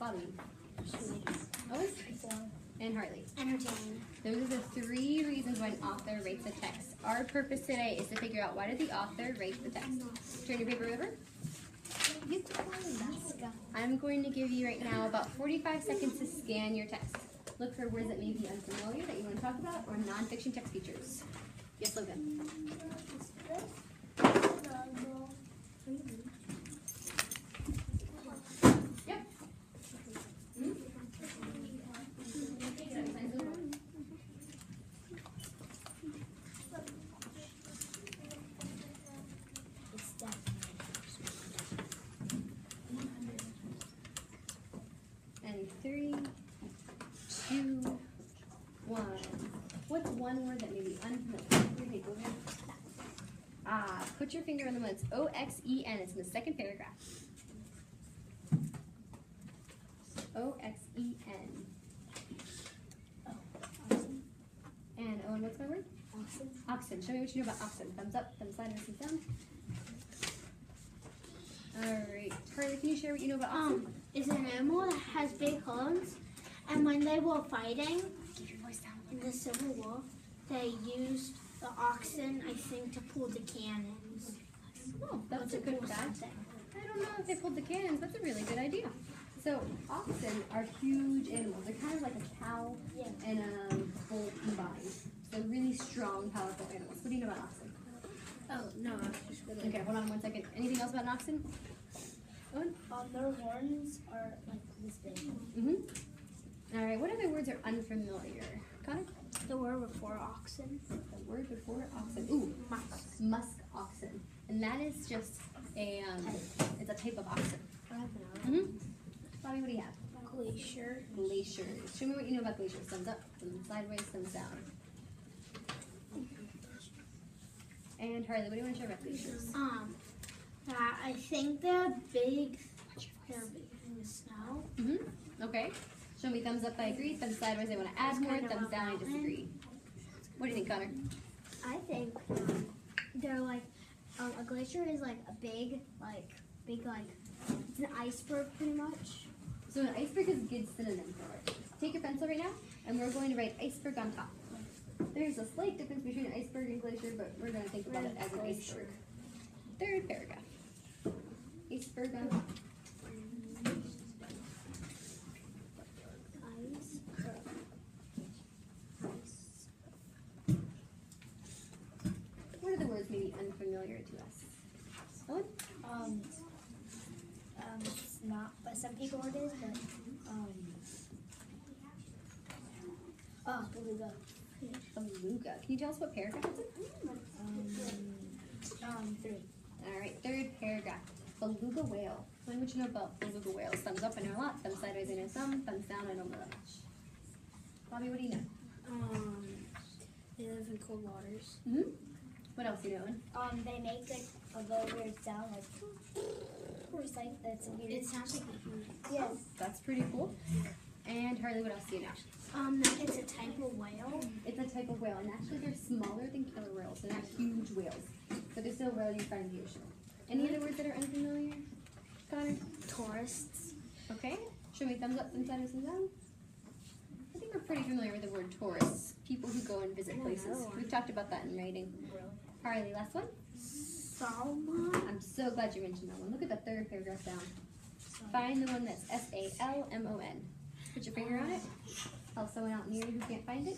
Bobby? Owen? And Harley. Entertaining. Those are the 3 reasons why an author rates a text. Our purpose today is to figure out why did the author rate the text. Turn your paper over. I'm going to give you right now about 45 seconds to scan your text. Look for words that may be unfamiliar that you want to talk about or nonfiction text features. Yes, Logan. Yep. And 3, 2, 1. What's one word that may be unfamiliar? Okay, go ahead. Put your finger on the one that's O-X-E-N. It's in the second paragraph. O-X-E-N. And Owen, what's my word? Oxen. Oxen. Show me what you know about oxen. Thumbs up, thumbs sideways, thumbs down. Alright. Harley, can you share what you know about oxen? It's an animal that has big horns, and when they were fighting in the Civil War, they used the oxen, I think, to pull the cannons. Oh, that's a good fact. I don't know if they pulled the cannons. That's a really good idea. So oxen are huge animals. They're kind of like a cow and a bull combined. They're really strong, powerful animals. What do you know about oxen? Oh, no, I was just gonna... Okay, hold on 1 second. Anything else about an oxen? Owen? their horns are like this big. Mm-hmm. All right, what other words are unfamiliar? Connor? The word before oxen. The word before oxen. Ooh, musk oxen. And that is just a, it's a type of oxen. Mm-hmm. Bobby, what do you have? Glacier. Glaciers. Show me what you know about glaciers. Thumbs up, thumbs sideways, thumbs down. And Harley, what do you want to share about glaciers? I think they're big. They're big in the snow. Mm-hmm. Okay. Show me thumbs up, I agree. Thumbs sideways, I want to add more. Thumbs down, I disagree. What do you think, Connor? I think they're like a glacier is like a big it's an iceberg pretty much. So an iceberg is a good synonym for it. Take your pencil right now, and we're going to write iceberg on top. There's a slight difference between an iceberg and glacier, but we're going to think about it as an iceberg. Third paragraph. Iceberg on top. What are the words maybe unfamiliar to us? Owen? It's not, but some people it is, but beluga. Beluga. Can you tell us what paragraph it's in? 3. Alright, third paragraph. Beluga whale. Tell me what you know about beluga whales. Thumbs up, I know a lot. Thumbs sideways, I know some. Thumbs down, I don't know that much. Bobby, what do you know? They live in cold waters. Mm-hmm. What else do you know? They make like a very weird sound, like or it's like that's weird. It sounds like a huge. Yes. That's pretty cool. And Harley, what else do you know? It's a type of whale. It's a type of whale, and actually they're smaller than killer whales. They're not huge whales, but they're still a whale you find in the ocean. Any other words that are unfamiliar? Connor? Tourists. Okay. Show me thumbs up, thumbs sideways, thumbs down. I think we're pretty familiar with the word tourists. People who go and visit places. We've talked about that in writing. Harley, last one. Salmon. I'm so glad you mentioned that one. Look at the third paragraph down. Find the one that's S-A-L-M-O-N. Put your finger on it. Help someone out near you who can't find it.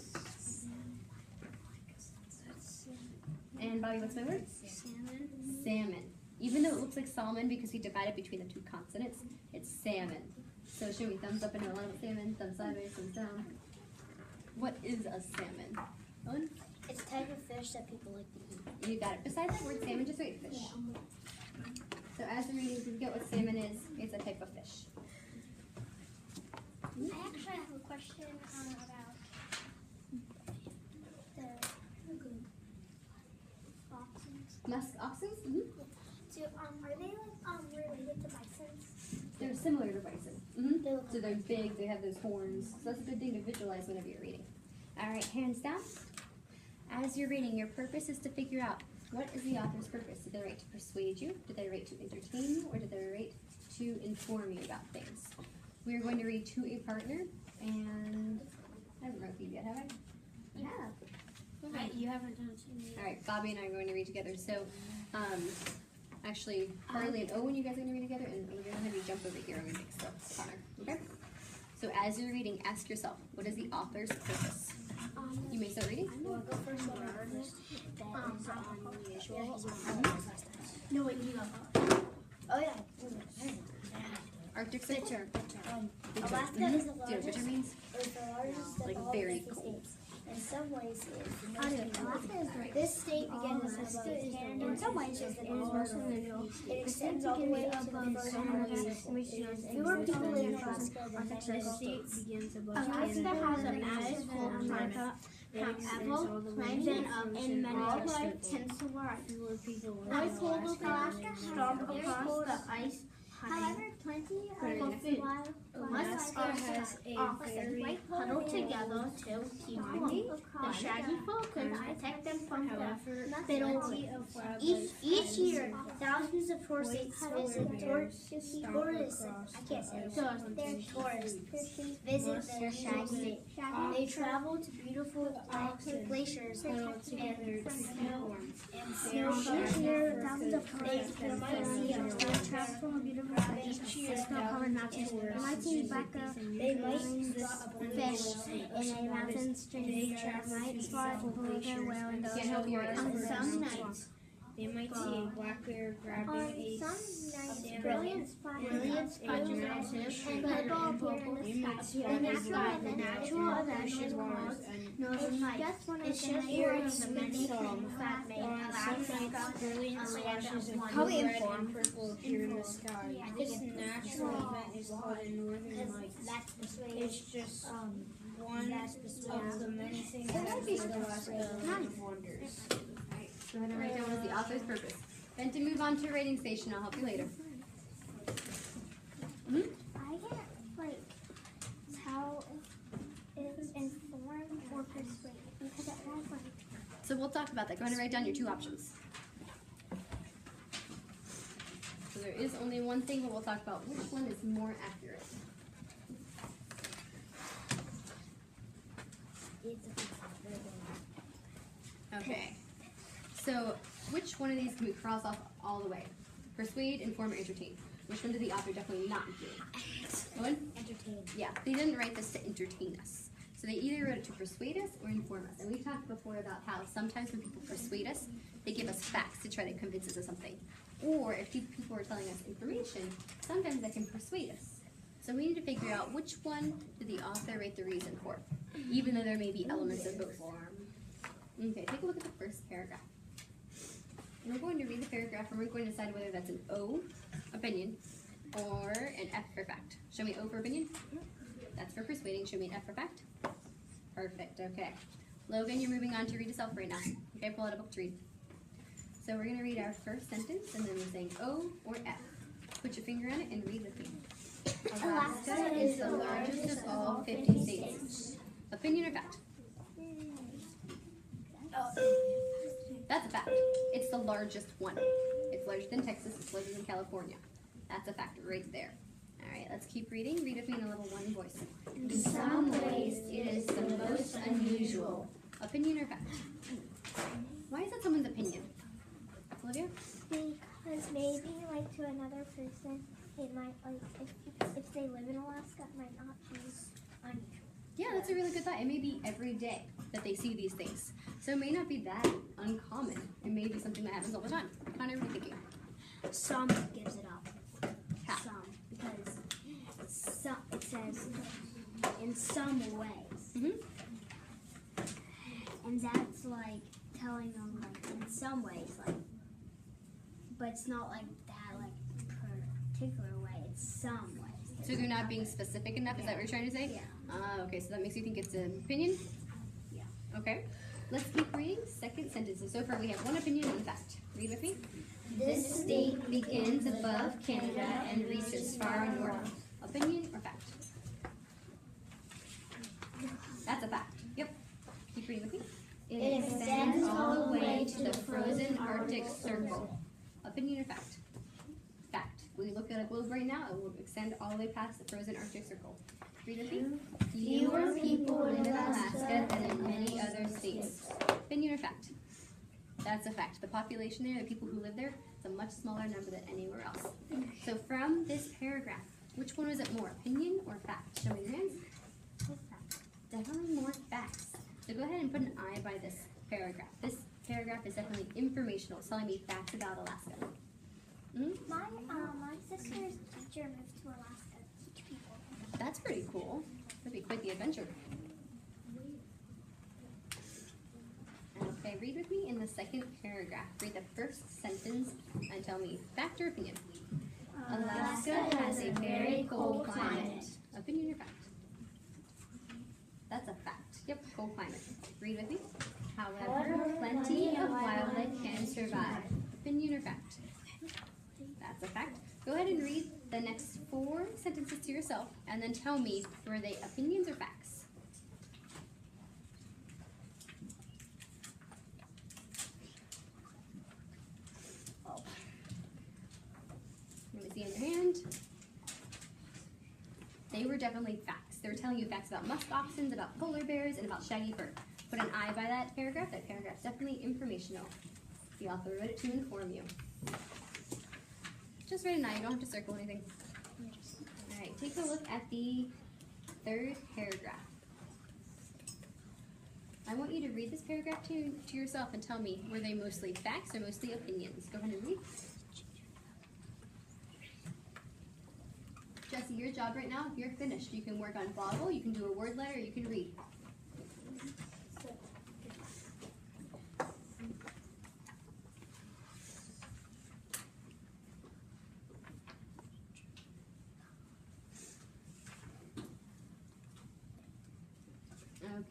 And Bobby, what's my word? Salmon. Salmon. Even though it looks like salmon because we divided between the 2 consonants, it's salmon. So show me thumbs up and a lot of salmon, thumbs sideways, thumbs down. What is a salmon? Owen? It's a type of fish that people like to eat. You got it. Besides that word salmon, just write fish. So as the reading, you get what salmon is. It's a type of fish. I actually have a question about the oxen. Musk oxens? Mm-hmm. So, are they like related to bisons? They're similar to bison. Mm-hmm. So they're big, they have those horns. So that's a good thing to visualize whenever you're reading. Alright, hands down. As you're reading, your purpose is to figure out what is the author's purpose. Did they write to persuade you? Did they write to entertain you? Or did they write to inform you about things? we are going to read To a Partner, and I haven't read these yet, have I? Yeah. You haven't done it. All right, Bobby and I are going to read together. So, actually, Carly and Owen, you guys are going to read together, and we're going to have you jump over here and read next to Connor. Okay? So, as you're reading, ask yourself, what is the author's purpose? You may start reading. I'm gonna go first one. No, wait, you go. Oh yeah. Arctic Circle. Alaska Mhm. is the Do you know what largest. picture means? Is the largest of Like all very 50 cold. states. In some ways, it is the I most do. unusual. Alaska is great. This state begins above Canada. In some ways, it is most unusual. It extends all the way to the frozen Arctic. Fewer people live in Alaska than many states. Alaska has a nice cold climate. However, climate in many states tends to rise. Ice cold Alaska, storm across the ice. However, plenty Put of it in. Alaska has a very huddled together to keep warm. The shaggy folk can protect them from the fiddle. Each year, thousands of tourists visit tourists. I can't say it. They're tourists. Visit their shaggy. They travel to beautiful Arctic glaciers and snow. Each year, thousands of tourists travel from a beautiful snow-covered mountains. They might see fish in a mountain stream. They might spot below their whale in those Can't help you right now. on some nights. They might see a black bear grabbing a Brilliant Brilliant spiders and purple appear You in the might see sky. a The natural event is called Northern Lights. It's just one of the many things that make Alaska brilliant a land flashes of of wonder. blue, red, and purple appear in the sky. This natural event is called a northern lights. It's just one of the many things that make Alaska a land of wonders. Go ahead and write down what is the author's purpose. Then to move on to a rating station, I'll help you later. I can't tell if it's inform or persuade because it has So we'll talk about that. Go ahead and write down your two options. So there is only one thing, but we'll talk about which one is more accurate. Okay. So which one of these can we cross off all the way? Persuade, inform, or entertain? Which one did the author definitely not do? Owen? entertaining. Yeah, they didn't write this to entertain us. So they either wrote it to persuade us or inform us. And we've talked before about how sometimes when people persuade us, they give us facts to try to convince us of something. Or if people are telling us information, sometimes that can persuade us. So we need to figure out which one did the author write the reason for, even though there may be elements of both. Okay, take a look at the first paragraph. And we're going to read the paragraph and we're going to decide whether that's an O, opinion, or an F for fact. Show me O for opinion. That's for persuading. Show me an F for fact. Perfect, okay. Logan, you're moving on to read yourself right now. Okay, pull out a book to read. So we're gonna read our first sentence and then we're saying O or F. Put your finger on it and read with me. Alaska is the largest of all 50 states. Opinion or fact? That's a fact. It's the largest one. It's larger than Texas, it's larger than California. That's a fact right there. Alright, let's keep reading. Read with me in a little one voice. In some ways, it is the most unusual. Opinion or fact? Why is that someone's opinion? Olivia? Because maybe like to another person, it might like if they live in Alaska, it might not be unusual. Yeah, that's a really good thought. It may be every day that they see these things. So it may not be that uncommon. It may be something that happens all the time. Connor, what are you thinking? Some gives it up. How? Some, because it says in some ways, Mm-hmm. and that's like telling them like in some ways, like, but it's not like that like particular way. It's some ways. So they're not being specific enough? Is that what you're trying to say? Yeah. Okay, so that makes you think it's an opinion? Yeah. Okay. Let's keep reading. Second sentence. So far we have one opinion and fact. Read with me. This state begins above Canada and reaches far north. Opinion or fact? That's a fact. Yep. Keep reading with me. It extends all the way to the frozen Arctic Circle. Opinion or fact? Fact. We look at the globe right now, it will extend all the way past the frozen Arctic Circle. Read with me. Fewer people live in in Alaska than in many other states. Opinion or fact? That's a fact. The population there, the people who live there, is a much smaller number than anywhere else. So from this paragraph, which one was it more, opinion or fact? Show me your hands. Definitely more facts. So go ahead and put an I by this paragraph. This paragraph is definitely informational. It's telling me facts about Alaska. My sister's teacher moved to Alaska to teach people. That's pretty cool. That'd be quite the adventure. Okay, read with me in the second paragraph. Read the first sentence and tell me fact or opinion. Alaska has a very cold climate. Opinion or fact? That's a fact. Yep, cold climate. Read with me. However, plenty of wildlife can survive. Opinion or fact? That's a fact. Go ahead and read the next 4 sentences to yourself and then tell me, were they opinions or facts? Let me see in your hand. They were definitely facts. They were telling you facts about musk oxen, about polar bears, and about shaggy fur. Put an I by that paragraph. That paragraph's definitely informational. The author wrote it to inform you. Just write an I. You don't have to circle anything. All right, take a look at the 3rd paragraph. I want you to read this paragraph to yourself and tell me, were they mostly facts or mostly opinions? Go ahead and read. Jesse, your job right now, if you're finished, you can work on boggle, you can do a word letter, you can read.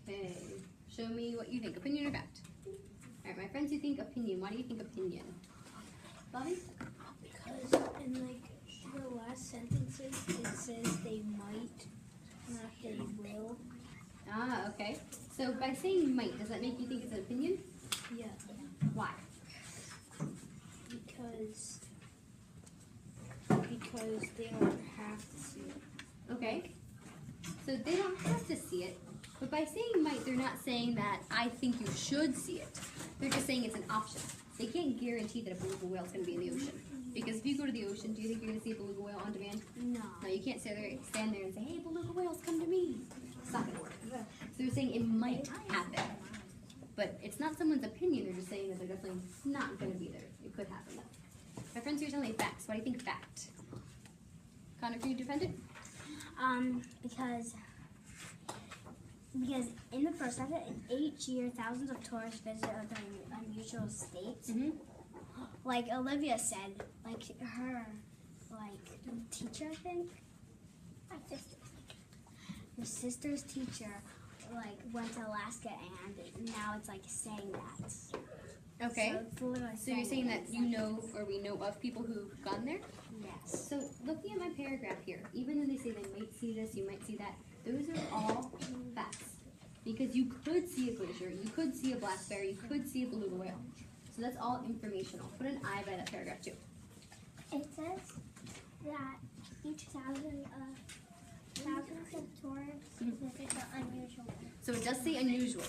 Okay, show me what you think, opinion or fact? All right, my friends who think opinion, why do you think opinion? Bobby? Because in like the last sentences, it says they might, not they will. Ah, okay. So by saying might, does that make you think it's an opinion? Yeah. Why? Because they don't have to see it. Okay. So they don't have to see it, but by saying might, they're not saying that I think you should see it. They're just saying it's an option. They can't guarantee that a beluga whale is going to be in the ocean. Because if you go to the ocean, do you think you're going to see a beluga whale on demand? No. No, you can't stand there and say, hey, beluga whales, come to me. It's not going to work. So they're saying it might happen. But it's not someone's opinion, they're just saying that they're definitely not going to be there. It could happen though. My friends, you're telling me facts. Why do you think fact? Connor, can you defend it? Because in the first sentence, each year thousands of tourists visit other unusual states. Mm-hmm. Like Olivia said, like her, teacher, I think. My sister's teacher, went to Alaska, and now it's saying that. Okay. So it's literally So you're saying that it's you know, or we know of people who've gone there? Yes. So looking at my paragraph here, even though they say they might see this, you might see that, those are all facts. Because you could see a glacier, you could see a black bear, you could see a beluga whale. So that's all informational. Put an I by that paragraph too. It says that each thousands of tourists visit the unusual. So it does say unusual,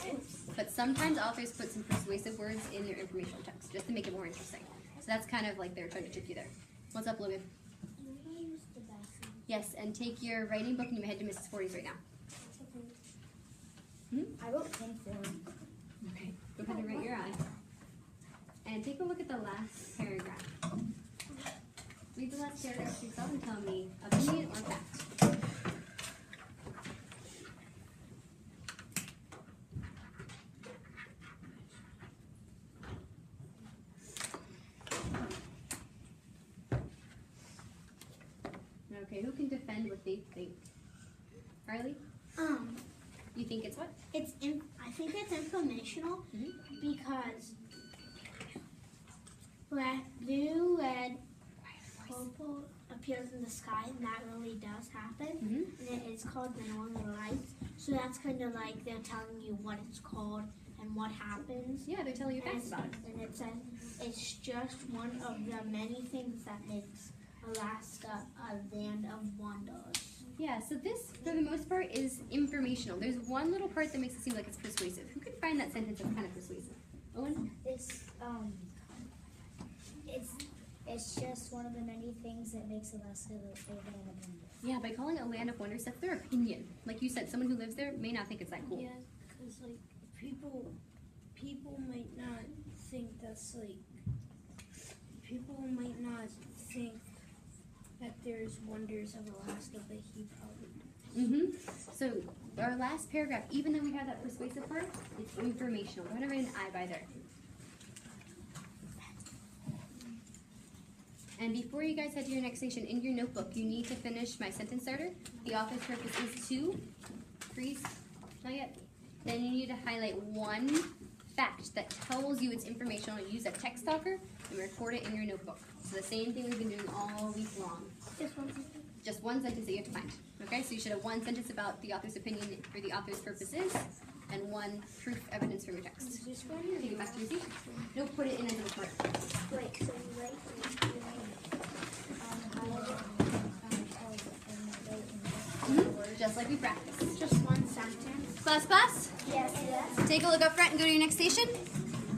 but sometimes authors put some persuasive words in their informational text just to make it more interesting. So that's kind of like they're trying to trick you there. What's up, Logan? Yes, and take your writing book and you head to Mrs. Forty's right now. I wrote 10 form. Okay. Go ahead and write your I. And take a look at the last paragraph. Read the last paragraph to yourself and tell me opinion or fact. Okay, who can defend what they think? Harley? You think it's what? I think it's informational because blue, red, purple appears in the sky, and that really does happen. And it's called the northern lights. So that's kind of like they're telling you what it's called and what happens. Yeah, they're telling you facts about it. And it says it's just one of the many things that makes Alaska, a land of wonders. Yeah, so this, for the most part, is informational. There's one little part that makes it seem like it's persuasive. Who could find that sentence that's kind of persuasive? Owen? It's just one of the many things that makes Alaska a land of wonders. Yeah, by calling it a land of wonders, that's their opinion. Like you said, someone who lives there may not think it's that cool. Yeah, because like people might not think that's like people might not think that there's wonders of Alaska, but he probably does. So our last paragraph, even though we have that persuasive part, it's informational. We're gonna write an I by there. And before you guys head to your next station, in your notebook, you need to finish my sentence starter. The author's purpose is to freeze, not yet. Then you need to highlight one fact that tells you it's informational. Use a text talker and record it in your notebook. So the same thing we've been doing all week long. Just one sentence that you have to find. Okay, so you should have one sentence about the author's opinion or the author's purposes, and one proof evidence from your text. Take it back to your seat. No, put it in as a report. Wait, so you write Just like we practiced. Just one sentence. Class, yes. take a look up front and go to your next station.